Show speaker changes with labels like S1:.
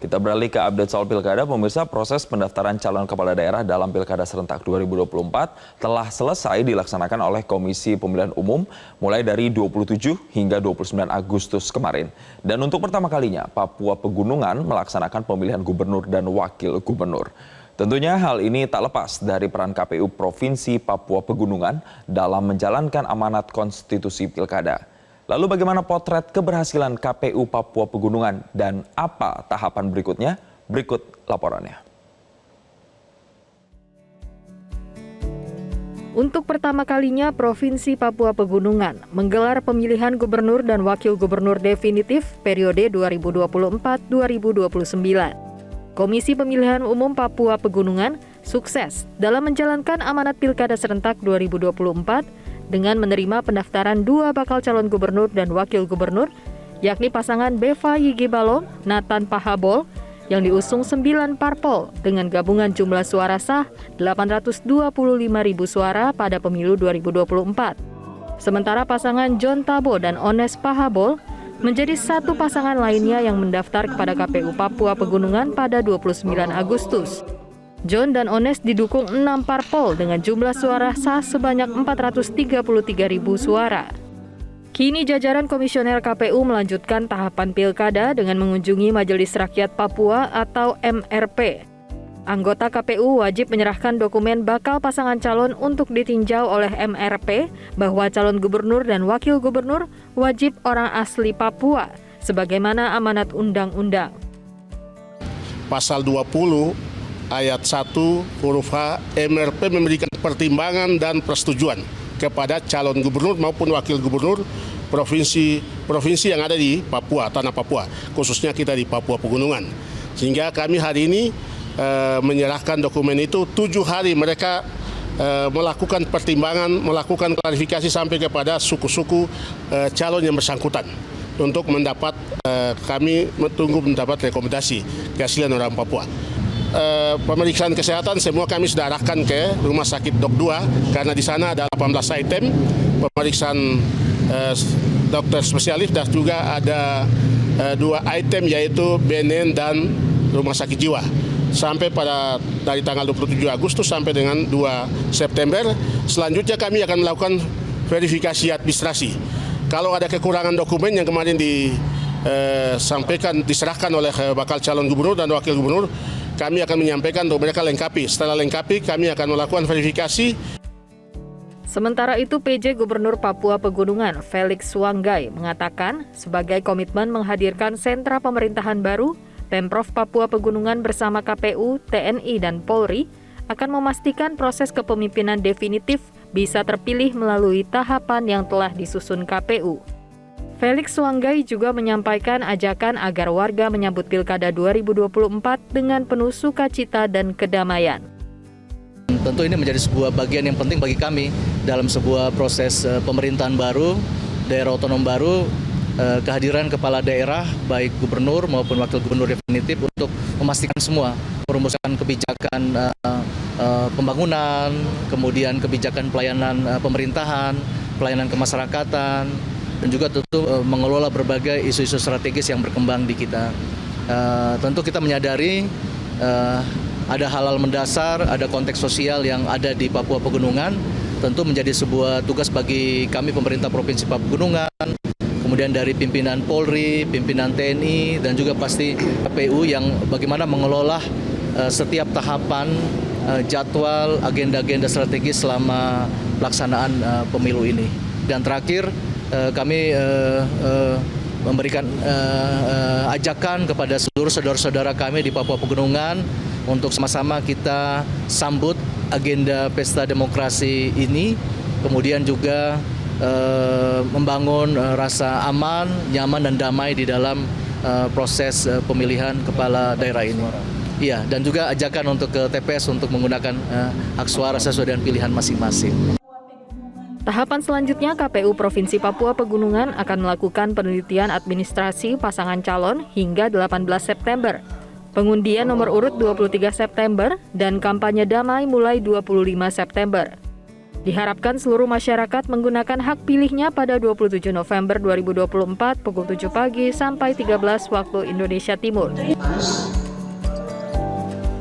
S1: Kita beralih ke update soal pilkada. Pemirsa, proses pendaftaran calon kepala daerah dalam pilkada serentak 2024 telah selesai dilaksanakan oleh Komisi Pemilihan Umum mulai dari 27 hingga 29 Agustus kemarin. Dan untuk pertama kalinya, Papua Pegunungan melaksanakan pemilihan gubernur dan wakil gubernur. Tentunya hal ini tak lepas dari peran KPU Provinsi Papua Pegunungan dalam menjalankan amanat konstitusi pilkada. Lalu bagaimana potret keberhasilan KPU Papua Pegunungan dan apa tahapan berikutnya? Berikut laporannya.
S2: Untuk pertama kalinya, Provinsi Papua Pegunungan menggelar pemilihan gubernur dan wakil gubernur definitif periode 2024-2029. Komisi Pemilihan Umum Papua Pegunungan sukses dalam menjalankan amanat Pilkada Serentak 2024 dengan menerima pendaftaran 2 bakal calon gubernur dan wakil gubernur, yakni pasangan Beva Yigi Balong, Nathan Pahabol, yang diusung 9 parpol dengan gabungan jumlah suara sah 825.000 suara pada pemilu 2024. Sementara pasangan John Tabo dan Ones Pahabol menjadi satu pasangan lainnya yang mendaftar kepada KPU Papua Pegunungan pada 29 Agustus. John dan Ones didukung 6 parpol dengan jumlah suara sah sebanyak 433.000 suara. Kini jajaran komisioner KPU melanjutkan tahapan pilkada dengan mengunjungi Majelis Rakyat Papua atau MRP. Anggota KPU wajib menyerahkan dokumen bakal pasangan calon untuk ditinjau oleh MRP bahwa calon gubernur dan wakil gubernur wajib orang asli Papua, sebagaimana amanat undang-undang.
S3: Pasal 20 Ayat 1 huruf H, MRP memberikan pertimbangan dan persetujuan kepada calon gubernur maupun wakil gubernur provinsi yang ada di Papua, tanah Papua, khususnya kita di Papua Pegunungan. Sehingga kami hari ini menyerahkan dokumen itu 7 hari mereka melakukan pertimbangan, melakukan klarifikasi sampai kepada suku-suku calon yang bersangkutan untuk mendapat, kami tunggu mendapat rekomendasi kehasilan orang Papua. Pemeriksaan kesehatan semua kami sudah arahkan ke Rumah Sakit Dok 2 karena di sana ada 18 item pemeriksaan dokter spesialis dan juga ada 2 item yaitu BNN dan Rumah Sakit Jiwa. Sampai pada dari tanggal 27 Agustus sampai dengan 2 September. Selanjutnya kami akan melakukan verifikasi administrasi. Kalau ada kekurangan dokumen yang kemarin diserahkan oleh bakal calon gubernur dan wakil gubernur, kami akan menyampaikan untuk mereka lengkapi. Setelah lengkapi, kami akan melakukan verifikasi.
S2: Sementara itu, PJ Gubernur Papua Pegunungan, Felix Wanggai, mengatakan sebagai komitmen menghadirkan sentra pemerintahan baru, Pemprov Papua Pegunungan bersama KPU, TNI, dan Polri akan memastikan proses kepemimpinan definitif bisa terpilih melalui tahapan yang telah disusun KPU. Felix Wanggai juga menyampaikan ajakan agar warga menyambut Pilkada 2024 dengan penuh sukacita dan kedamaian.
S4: Tentu ini menjadi sebuah bagian yang penting bagi kami dalam sebuah proses pemerintahan baru, daerah otonom baru, kehadiran kepala daerah, baik gubernur maupun wakil gubernur definitif untuk memastikan semua, merumuskan kebijakan pembangunan, kemudian kebijakan pelayanan pemerintahan, pelayanan kemasyarakatan, dan juga tentu mengelola berbagai isu-isu strategis yang berkembang di kita. Tentu kita menyadari ada hal-hal mendasar, ada konteks sosial yang ada di Papua Pegunungan, tentu menjadi sebuah tugas bagi kami pemerintah Provinsi Papua Pegunungan, kemudian dari pimpinan Polri, pimpinan TNI, dan juga pasti KPU yang bagaimana mengelola setiap tahapan, jadwal, agenda-agenda strategis selama pelaksanaan pemilu ini. Dan terakhir, kami memberikan ajakan kepada seluruh saudara-saudara kami di Papua Pegunungan untuk sama-sama kita sambut agenda pesta demokrasi ini, kemudian juga membangun rasa aman, nyaman, dan damai di dalam proses pemilihan kepala daerah ini. Iya, dan juga ajakan untuk ke TPS untuk menggunakan hak suara sesuai dengan pilihan masing-masing.
S2: Tahapan selanjutnya, KPU Provinsi Papua Pegunungan akan melakukan penelitian administrasi pasangan calon hingga 18 September. Pengundian nomor urut 23 September dan kampanye damai mulai 25 September. Diharapkan seluruh masyarakat menggunakan hak pilihnya pada 27 November 2024 pukul 7 pagi sampai 13 waktu Indonesia Timur.